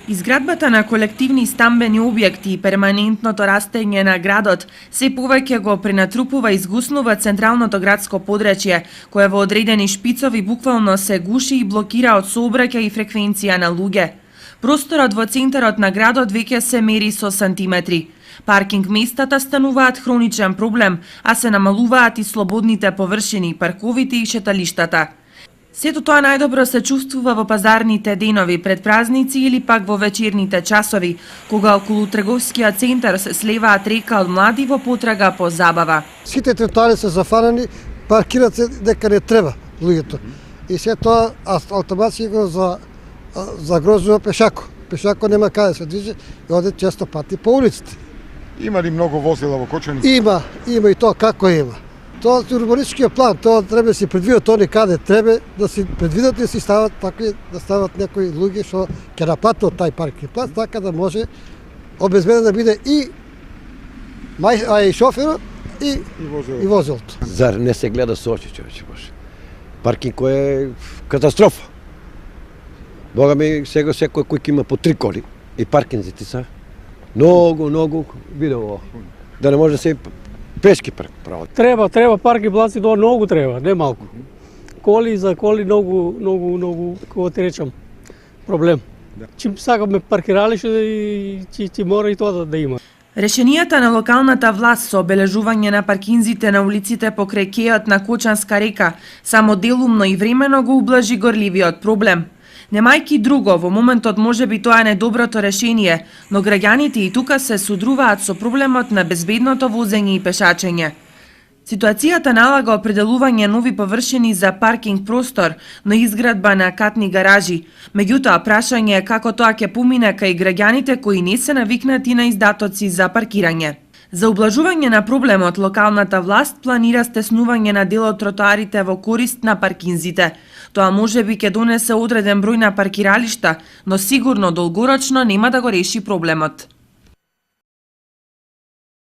Изградбата на колективни стамбени објекти и перманентното растење на градот се повеќе го пренатрупува и изгуснува централното градско подрачје, кое во одредени шпицови буквално се гуши и блокира од сообраќај и фреквенција на луѓе. Просторот во центарот на градот веќе се мери со сантиметри. Паркинг местата стануваат хроничен проблем, а се намалуваат и слободните површини, парковите и шеталиштата. Сето тоа најдобро се чувствува во пазарните денови пред празници или пак во вечерните часови, кога околу трговскиот центар се слеваат река од млади во потрага по забава. Сите тротоари се зафарани, паркираат се дека не треба луѓето. И се тоа автоматски го загрозува пешако. Пешако нема каде се движи и оде често пати по улиците. Има ли многу возила во Кочани? Има и тоа како има. Тоа е урбанистичкиот план, тоа треба да се предвидат они каде треба да се предвидат и се стават такви, да стават некои луѓе што ќе наплатат тај паркинг плац, така да може обезбеден да биде и шоферот и возилото. Зар не се гледа со очи, човече, може. Паркинг е катастрофа. Бога ми, сега секој кој има по 3 коли и паркинзите са многу видео. Да не може да се пешки прават. Треба парки плаци, тоа многу треба, не малку. Коли за коли многу како ти речам, проблем. Чим сакаме паркиралиште и ќе мора и тоа да има. Решенијата на локалната власт со обележување на паркинзите на улиците покрај кејот на Кочанска река само делумно и времено го ублажи горливиот проблем. Немајки друго, во моментот можеби тоа е најдоброто решение, но граѓаните и тука се судруваат со проблемот на безбедното возење и пешачење. Ситуацијата налага определување нови површини за паркинг простор, но изградба на катни гаражи. Меѓутоа, прашање е како тоа ќе помине кај граѓаните кои не се навикнати на издатоци за паркирање. За ублажување на проблемот, локалната власт планира стеснување на дел од тротоарите во корист на паркинзите. Тоа можеби ќе донесе одреден број на паркиралишта, но сигурно долгорочно нема да го реши проблемот.